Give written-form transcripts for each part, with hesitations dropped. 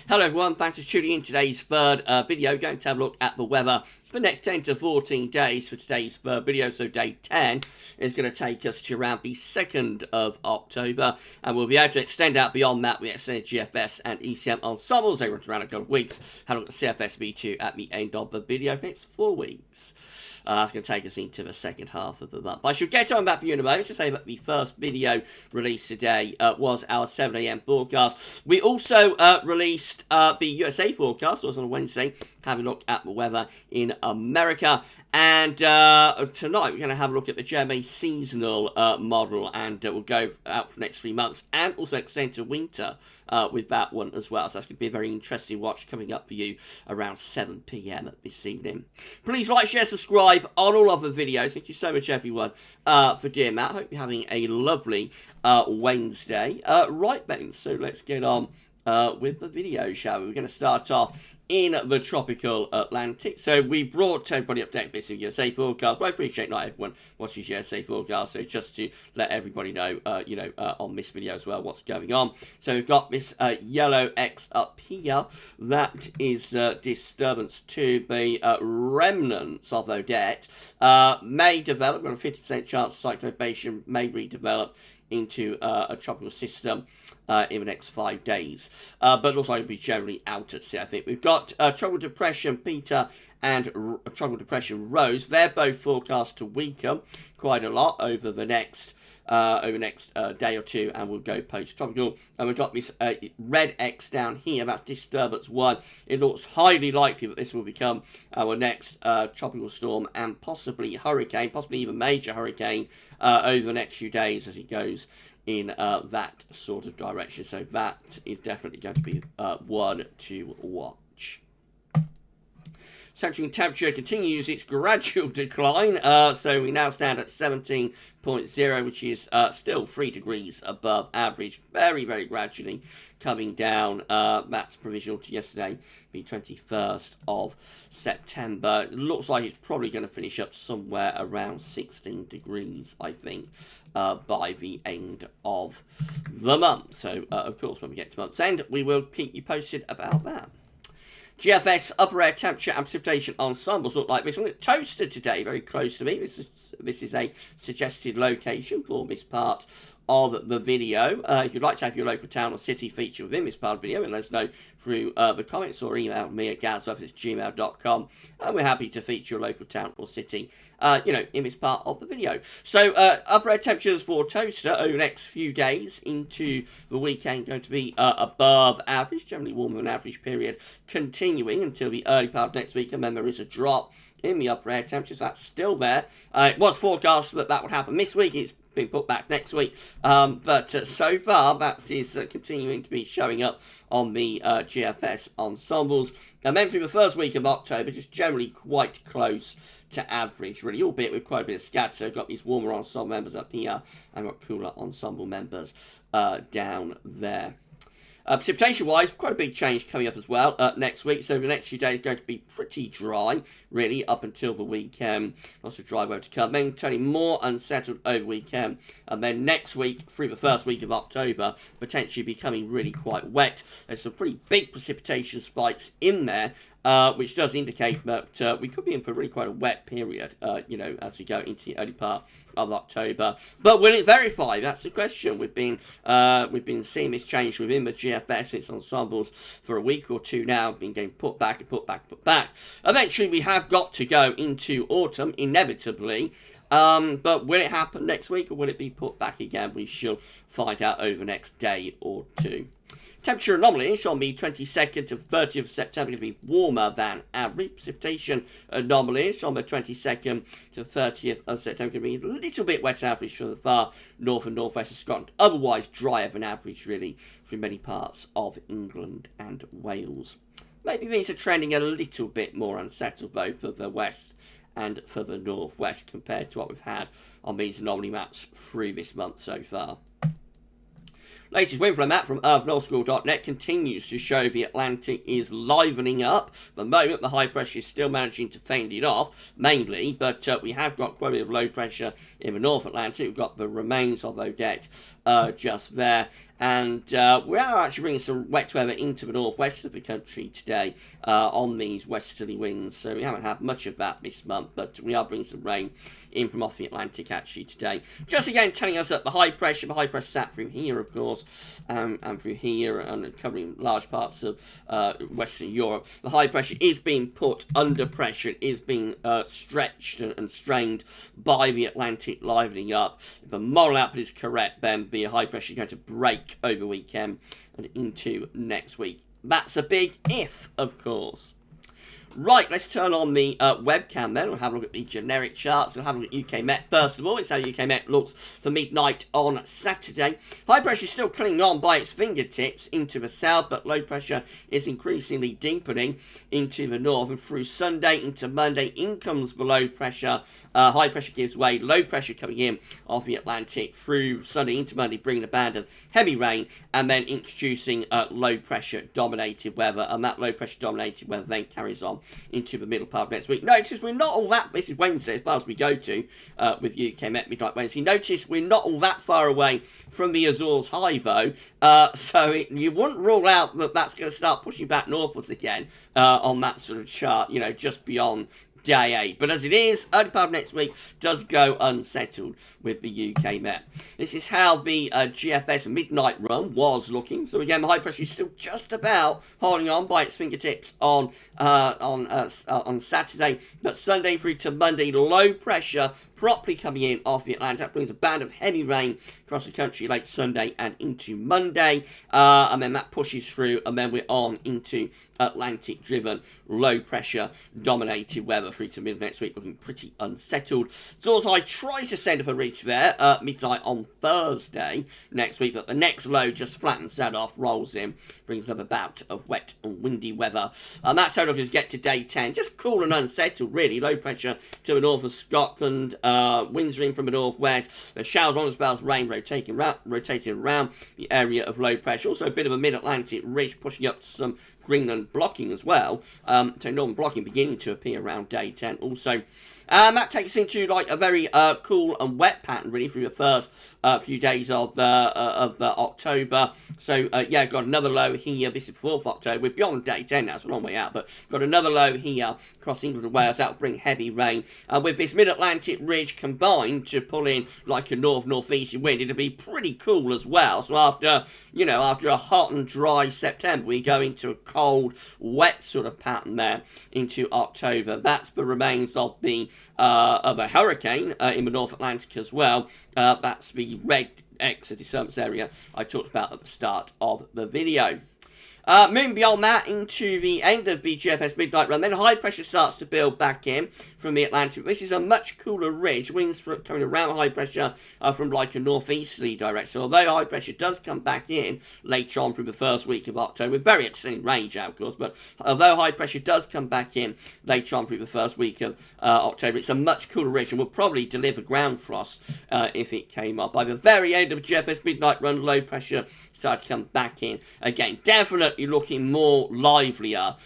Hello everyone, thanks for tuning in today's third video. Going to have a look at the weather for the next 10 to 14 days for today's third video. So day 10 is going to take us to around the 2nd of October. And we'll be able to extend out beyond that with extended GFS and ECM ensembles over around a couple of weeks. Have a look at CFS V2 at the end of the video for the next 4 weeks. That's going to take us into the second half of the month. I should get on back for you in a moment to say that the first video released today was our 7 AM forecast. We also released the USA forecast, also on Wednesday, having a look at the weather in America. And tonight we're going to have a look at the GMA seasonal model, and we'll go out for the next 3 months and also extend to winter with that one as well. So that's going to be a very interesting watch coming up for you around 7 PM this evening. Please like, share, subscribe on all of the videos. Thank you so much, everyone, for doing that. Hope you're having a lovely Wednesday. Right then, so let's get on with the video, shall we? We're going to start off in the tropical Atlantic. So we brought everybody update bits of USA forecast, but I appreciate not everyone watches USA forecast, so just to let everybody know, on this video as well, what's going on. So we've got this yellow X up here. That is disturbance 2. The remnants of Odette may develop. We've got a 50% chance of cyclonation may redevelop into a tropical system in the next 5 days. But also it'll be generally out at sea, I think. We've got tropical depression Peter and tropical depression Rose. They're both forecast to weaken quite a lot over the next day or two, and we'll go post-tropical. And we've got this red X down here. That's disturbance 1. It looks highly likely that this will become our next tropical storm and possibly hurricane, possibly even major hurricane over the next few days as it goes in that sort of direction. So that is definitely going to be one to watch. Central temperature continues its gradual decline, so we now stand at 17.0, which is still 3 degrees above average, very, very gradually coming down. That's provisional to yesterday, the 21st of September. It looks like it's probably going to finish up somewhere around 16 degrees, I think, by the end of the month. So, of course, when we get to month's end, we will keep you posted about that. GFS upper air temperature and precipitation ensembles look like this. We're toasted today, very close to me. This is a suggested location for this part of the video. If you'd like to have your local town or city feature within this part of the video, and let us know through the comments or email me at GavsWeatherVids@gmail.com, and we're happy to feature your local town or city, in this part of the video. So upper air temperatures for Toaster over the next few days into the weekend going to be above average, generally warmer than average period, continuing until the early part of next week, and then there is a drop in the upper air temperatures. That's still there. It was forecast that would happen this week. It's been put back next week, but so far that is continuing to be showing up on the GFS ensembles. And then through the first week of October, just generally quite close to average, really, albeit with quite a bit of scatter. So I've got these warmer ensemble members up here, and got cooler ensemble members down there. Precipitation-wise, quite a big change coming up as well next week. So the next few days are going to be pretty dry, really, up until the weekend. Lots of dry weather to come. Then turning more unsettled over the weekend. And then next week, through the first week of October, potentially becoming really quite wet. There's some pretty big precipitation spikes in there, which does indicate that we could be in for really quite a wet period, as we go into the early part of October. But will it verify? That's the question. We've been seeing this change within the GFS, its ensembles, for a week or two now. Been getting put back and put back and put back. Eventually, we have got to go into autumn, inevitably. But will it happen next week, or will it be put back again? We shall find out over the next day or two. Temperature anomalies on the 22nd to 30th of September going to be warmer than average. Precipitation anomalies on the 22nd to 30th of September going to be a little bit wet average for the far north and northwest of Scotland. Otherwise drier than average, really, through many parts of England and Wales. Maybe these are trending a little bit more unsettled, though, for the west and for the northwest compared to what we've had on these anomaly maps through this month so far. Latest wind from that from earthnorthschool.net continues to show the Atlantic is livening up. At the moment, the high pressure is still managing to fend it off, mainly, but we have got quite a bit of low pressure in the North Atlantic. We've got the remains of Odette just there. And we are actually bringing some wet weather into the northwest of the country today on these westerly winds. So we haven't had much of that this month, but we are bringing some rain in from off the Atlantic actually today. Just again telling us that the high pressure sat through here, of course, and through here and covering large parts of Western Europe. The high pressure is being put under pressure. It is being stretched and strained by the Atlantic livening up. If the model output is correct, then the high pressure is going to break over the weekend and into next week. That's a big if, of course. Right, let's turn on the webcam then. We'll have a look at the generic charts. We'll have a look at UK Met first of all. It's how UK Met looks for midnight on Saturday. High pressure is still clinging on by its fingertips into the south, but low pressure is increasingly deepening into the north. And through Sunday into Monday, in comes the low pressure. High pressure gives way. Low pressure coming in off the Atlantic through Sunday into Monday, bringing a band of heavy rain and then introducing low pressure dominated weather. And that low pressure dominated weather then carries on into the middle part of next week. Notice we're not all that, this is Wednesday as far as we go to with UK Met Midnight Wednesday. Notice we're not all that far away from the Azores high though, so you wouldn't rule out that that's going to start pushing back northwards again on that sort of chart, you know, just beyond day 8. But as it is, early part of next week does go unsettled with the UK Met. This is how the GFS midnight run was looking. So again, the high pressure is still just about holding on by its fingertips on Saturday, but Sunday through to Monday, low pressure properly coming in off the Atlantic. That brings a band of heavy rain across the country late Sunday and into Monday, and then that pushes through, and then we're on into Atlantic-driven low pressure dominated weather through to mid next week, looking pretty unsettled. So as I try to send up a reach there midnight on Thursday next week, but the next low just flattens that off, rolls in, brings another bout of wet and windy weather, and that's how it looks. Get to day 10, just cool and unsettled really. Low pressure to the north of Scotland, winds are in from the northwest. The showers, long spells, rain rotating around the area of low pressure. Also a bit of a mid-Atlantic ridge pushing up to some Greenland blocking as well. So northern blocking beginning to appear around day 10 also. That takes into like a very cool and wet pattern really through the first few days of October. So yeah, got another low here. This is 4th October. We're beyond day 10 now, it's a long way out, but got another low here across England and Wales. That will bring heavy rain. With this mid-Atlantic ridge combined to pull in like a north-northeasterly wind, it'll be pretty cool as well. So after, you know, after a hot and dry September, we go into a cold, wet sort of pattern there into October. That's the remains of a hurricane in the North Atlantic as well. That's the red X, a disturbance area I talked about at the start of the video. Moving beyond that into the end of the GFS midnight run, then high pressure starts to build back in from the Atlantic. This is a much cooler ridge, winds coming around high pressure from like a northeasterly direction. Although high pressure does come back in later on through the first week of October, with very extended range out, of course, but although high pressure does come back in later on through the first week of October, it's a much cooler ridge and will probably deliver ground frost if it came up. By the very end of GFS midnight run, low pressure started to come back in again. Definitely looking more livelier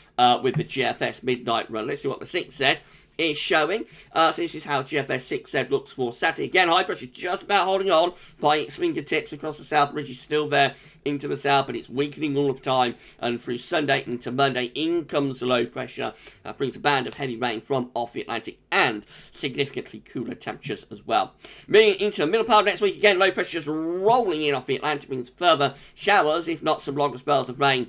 with the GFS midnight run. Let's see what the 6 said is showing. So this is how GFS 6 said looks for Saturday. Again, high pressure just about holding on by its fingertips across the south. Ridge is still there into the south, but it's weakening all the time. And through Sunday into Monday, in comes the low pressure. That brings a band of heavy rain from off the Atlantic and significantly cooler temperatures as well. Moving into the middle part of next week, again, low pressure just rolling in off the Atlantic, brings further showers, if not some longer spells of rain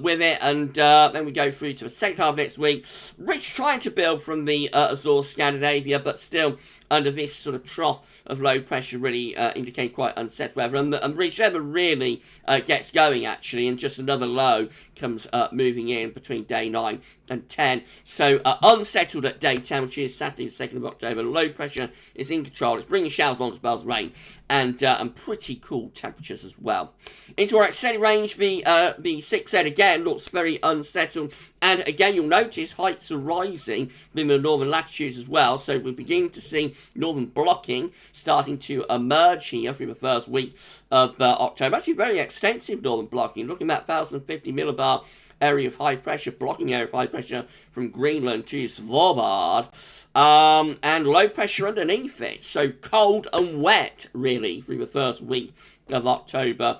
with it. And then we go through to the second half of next week. Ridge trying to build from the Azores, Scandinavia, but still under this sort of trough of low pressure, really indicate quite unsettled weather. And ridge never really gets going actually, and just another low comes moving in between day 9 and 10. So unsettled at day 10, which is Saturday the 2nd of October. Low pressure is in control. It's bringing showers, long spells of rain, and pretty cool temperatures as well. Into our extended range, the 6 Z again looks very unsettled. And again, you'll notice heights are rising in the northern latitudes as well. So we're beginning to see northern blocking starting to emerge here through the first week of October. Actually, very extensive northern blocking, looking at 1,050 millibar area of high pressure, blocking area of high pressure from Greenland to Svalbard, and low pressure underneath it. So cold and wet, really, through the first week of October.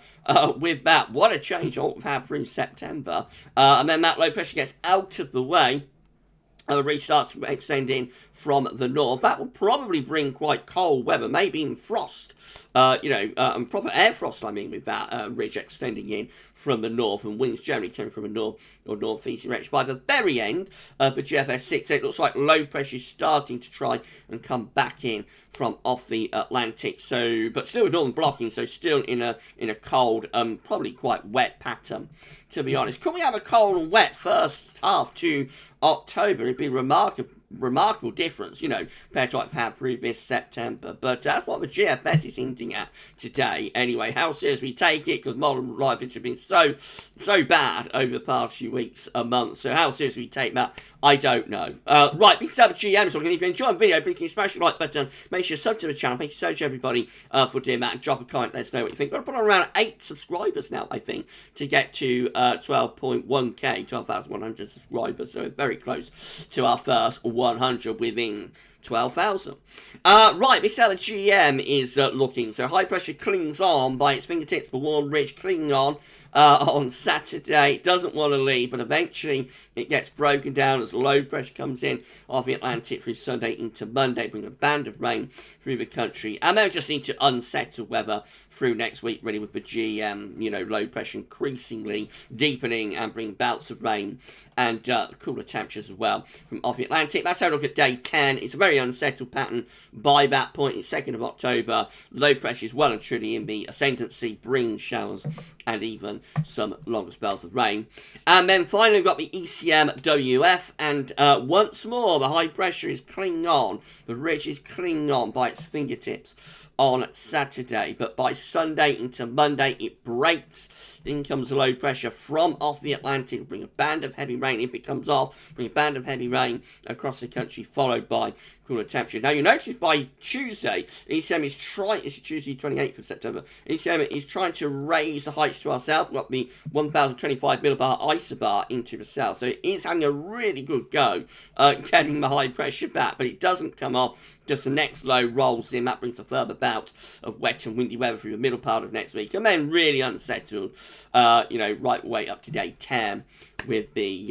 With that, what a change on what we've had through September. And then that low pressure gets out of the way. Really starts extending from the north. That will probably bring quite cold weather, maybe even frost, and proper air frost, I mean, with that ridge extending in from the north, and winds generally coming from a north or northeast direction. By the very end of the GFS 6, it looks like low pressure is starting to try and come back in from off the Atlantic. So, but still with northern blocking, so still in a cold, probably quite wet pattern, to be honest. Could we have a cold and wet first half to October? It'd be remarkable difference, compared to what we've had previous September. But that's what the GFS is hinting at today. Anyway, how seriously we take it, because modern reliability has been so bad over the past few weeks, a month. So how seriously we take that, I don't know. Right, big sub GM. So if you enjoyed the video, please can you smash the like button. Make sure you sub to the channel. Thank you so much, everybody, for doing that. And drop a comment. Let us know what you think. We're going to put on around 8 subscribers now, I think, to get to 12.1k, 12,100 subscribers. So we're very close to our first 100 within 12,000. Right, this is how the GM is looking. So high pressure clings on by its fingertips, the warm ridge clinging on Saturday. It doesn't want to leave, but eventually it gets broken down as low pressure comes in off the Atlantic through Sunday into Monday, bringing a band of rain through the country. And then we just need to unsettle weather through next week, really, with the GM, low pressure increasingly deepening and bringing bouts of rain and cooler temperatures as well from off the Atlantic. That's how I look at day 10. It's a very unsettled pattern by that point. It's 2nd of October. Low pressure is well and truly in the ascendancy, bringing showers and even some longer spells of rain. And then finally we've got the ECM WF, and once more the high pressure is clinging on. The ridge is clinging on by its fingertips on Saturday, but by Sunday into Monday it breaks. In comes the low pressure from off the Atlantic, bring a band of heavy rain. If it comes off, bring a band of heavy rain across the country, followed by cooler temperature. Now you notice by Tuesday, ECM is trying, it's Tuesday 28th of September, ECM is trying to raise the heights to our south. We've got the 1025 millibar isobar into the south, so it is having a really good go getting the high pressure back, but it doesn't come off. Just the next low rolls in. That brings a further bout of wet and windy weather through the middle part of next week, and then really unsettled, right way up to day 10 with the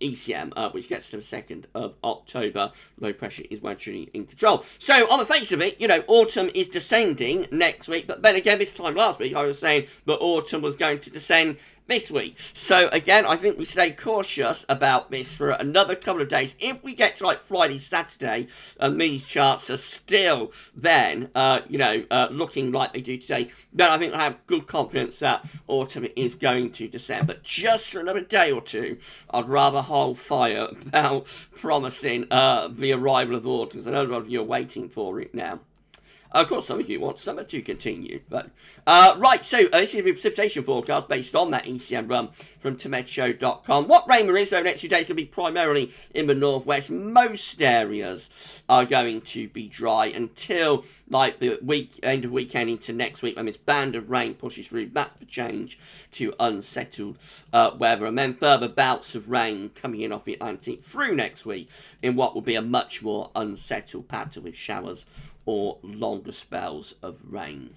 ECM, which gets to the 2nd of October. Low pressure is virtually in control. So on the face of it, autumn is descending next week, but then again, this time last week I was saying that autumn was going to descend this week. So again, I think we stay cautious about this for another couple of days. If we get to like Friday, Saturday, and these charts are still then, looking like they do today, then I think I have good confidence that autumn is going to descend. But just for another day or two, I'd rather hold fire about promising the arrival of autumn, because I know a lot of you are waiting for it now. Of course, some of you want summer to continue. But right, so this is the precipitation forecast based on that ECM run from TometoShow.com. What rain there is over the next few days going to be primarily in the northwest. Most areas are going to be dry until like the end of weekend into next week, when this band of rain pushes through. That's the change to unsettled weather. And then further bouts of rain coming in off the Atlantic through next week in what will be a much more unsettled pattern with showers or longer spells of rain.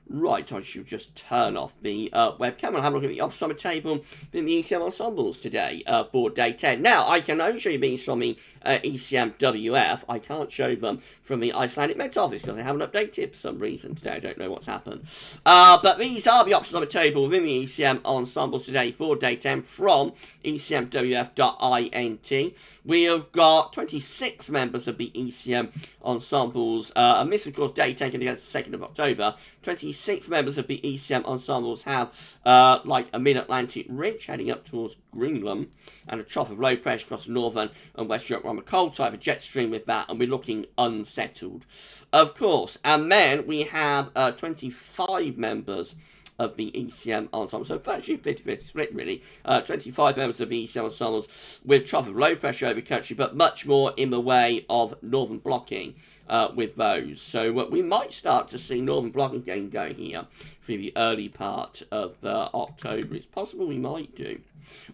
Right, I should just turn off the webcam and have a look at the upper table in the ECM ensembles today for day 10. Now, I can only show you these from the ECM WF. I can't show them from the Icelandic Met Office because they haven't updated for some reason today. I don't know what's happened. But these are the options on the table within the ECM ensembles today for day 10 from ecmwf.int. We have got 26 members of the ECM ensembles, and this, of course, day 10 against the 2nd of October. 26 members of the ECM ensembles have like a mid-Atlantic ridge heading up towards Greenland and a trough of low pressure across the northern and west Europe on the cold side of a jet stream with that, and we're looking unsettled, of course. And then we have 25 members of the ECM ensemble. So virtually 50-50 split, really. 25 members of the ECM ensembles with trough of low pressure over country, but much more in the way of northern blocking with those. So we might start to see northern blocking again going here through the early part of October. It's possible we might do.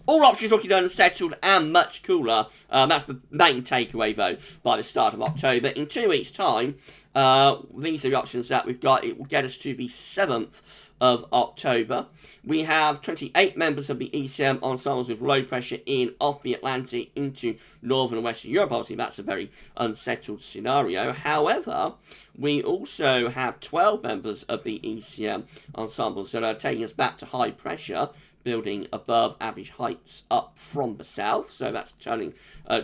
All options looking unsettled and much cooler. That's the main takeaway, though, by the start of October. In 2 weeks' time, these are the options that we've got. It will get us to the 7th of October. We have 28 members of the ECM ensembles with low pressure in off the Atlantic into northern and western Europe. Obviously, that's a very unsettled scenario. However, we also have 12 members of the ECM ensembles that are taking us back to high pressure, building above average heights up from the south. So that's turning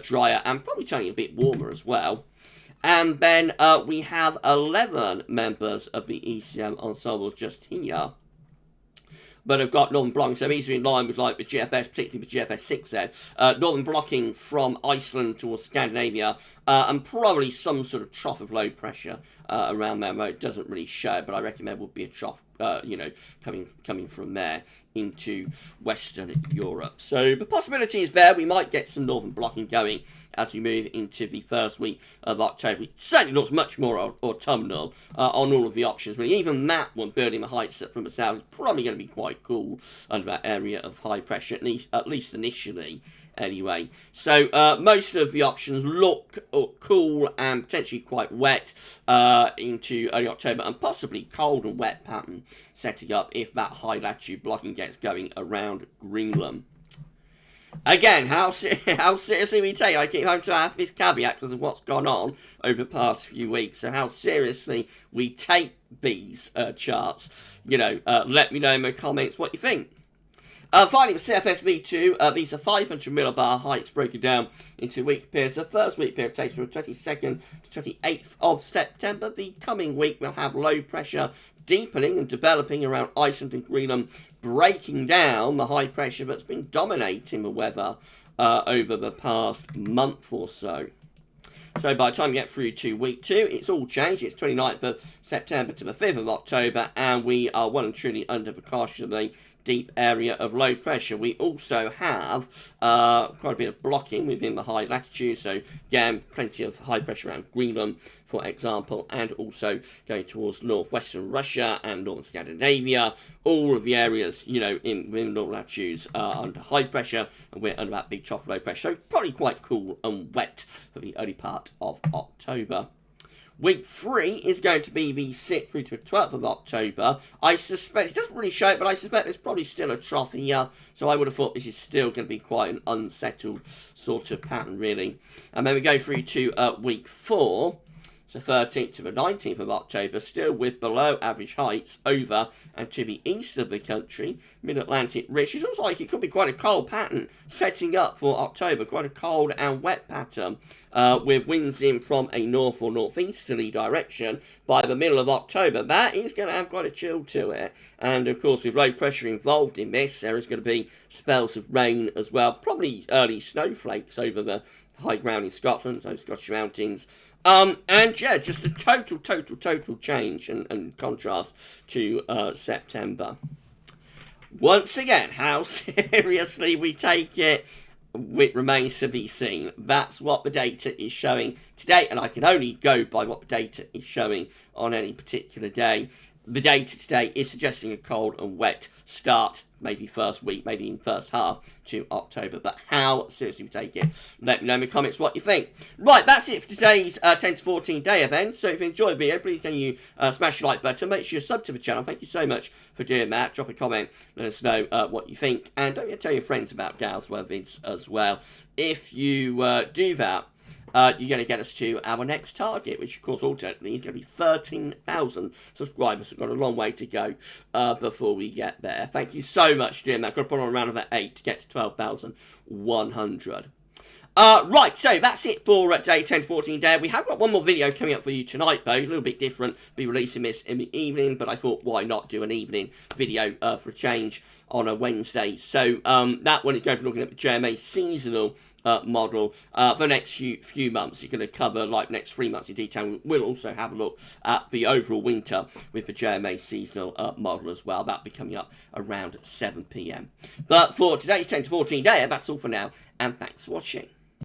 drier and probably turning a bit warmer as well. And then we have 11 members of the ECM ensembles just here, but have got northern blocking. So these are in line with like the GFS, particularly the GFS 6Z. Northern blocking from Iceland towards Scandinavia, and probably some sort of trough of low pressure around there. It doesn't really show, but I reckon there will be a trough, coming from there into Western Europe. So the possibility is there. We might get some northern blocking going as we move into the first week of October. It certainly looks much more autumnal on all of the options. Really, even that one, building the heights from the south, is probably going to be quite cool under that area of high pressure, at least initially. Anyway, so most of the options look cool and potentially quite wet into early October, and possibly cold and wet pattern setting up if that high latitude blocking gets going around Greenland. Again, how seriously we take it. I keep having to have this caveat because of what's gone on over the past few weeks. So how seriously we take these charts. Let me know in the comments what you think. Finally, the CFS V2, these are 500 millibar heights broken down into week periods. The first week period takes from the 22nd to 28th of September. The coming week will have low pressure deepening and developing around Iceland and Greenland, breaking down the high pressure that's been dominating the weather over the past month or so. So by the time we get through to week 2, it's all changed. It's 29th of September to the 5th of October, and we are well and truly under the caution of the deep area of low pressure. We also have quite a bit of blocking within the high latitude, so again, plenty of high pressure around Greenland, for example, and also going towards northwestern Russia and northern Scandinavia. All of the areas, in northern latitudes are under high pressure, and we're under that big trough low pressure, so probably quite cool and wet for the early part of October. Week 3 is going to be the 6th through to the 12th of October. I suspect, it doesn't really show it, but I suspect there's probably still a trough here. So I would have thought this is still going to be quite an unsettled sort of pattern, really. And then we go through to week 4. So 13th to the 19th of October, still with below average heights over and to the east of the country, mid-Atlantic ridge. It looks like it could be quite a cold pattern setting up for October, quite a cold and wet pattern with winds in from a north or northeasterly direction by the middle of October. That is going to have quite a chill to it. And of course, with low pressure involved in this, there is going to be spells of rain as well, probably early snowflakes over the high ground in Scotland, those Scottish mountains. And yeah, just a total change and contrast to September. Once again, how seriously we take it remains to be seen. That's what the data is showing today, and I can only go by what the data is showing on any particular day. The data today is suggesting a cold and wet start, maybe first week, maybe in first half to October. But how seriously we take it? Let me know in the comments what you think. Right, that's it for today's 10 to 14 day event. So if you enjoyed the video, please can you smash the like button. Make sure you're sub to the channel. Thank you so much for doing that. Drop a comment. Let us know what you think. And don't forget to tell your friends about GavsWeatherVids as well. If you do that, you're going to get us to our next target, which of course ultimately is going to be 13,000 subscribers. We've got a long way to go before we get there. Thank you so much for doing that. Got to put on around about 8 to get to 12,100. Right, so that's it for day 10 to 14 day. We have got one more video coming up for you tonight, though. A little bit different. Be releasing this in the evening, but I thought, why not do an evening video for a change on a Wednesday. So that one is going to be looking at the JMA seasonal model for the next few months. You're going to cover like next 3 months in detail. We'll also have a look at the overall winter with the JMA seasonal model as well. That'll be coming up around 7 p.m. But for today's 10 to 14 day, that's all for now, and thanks for watching.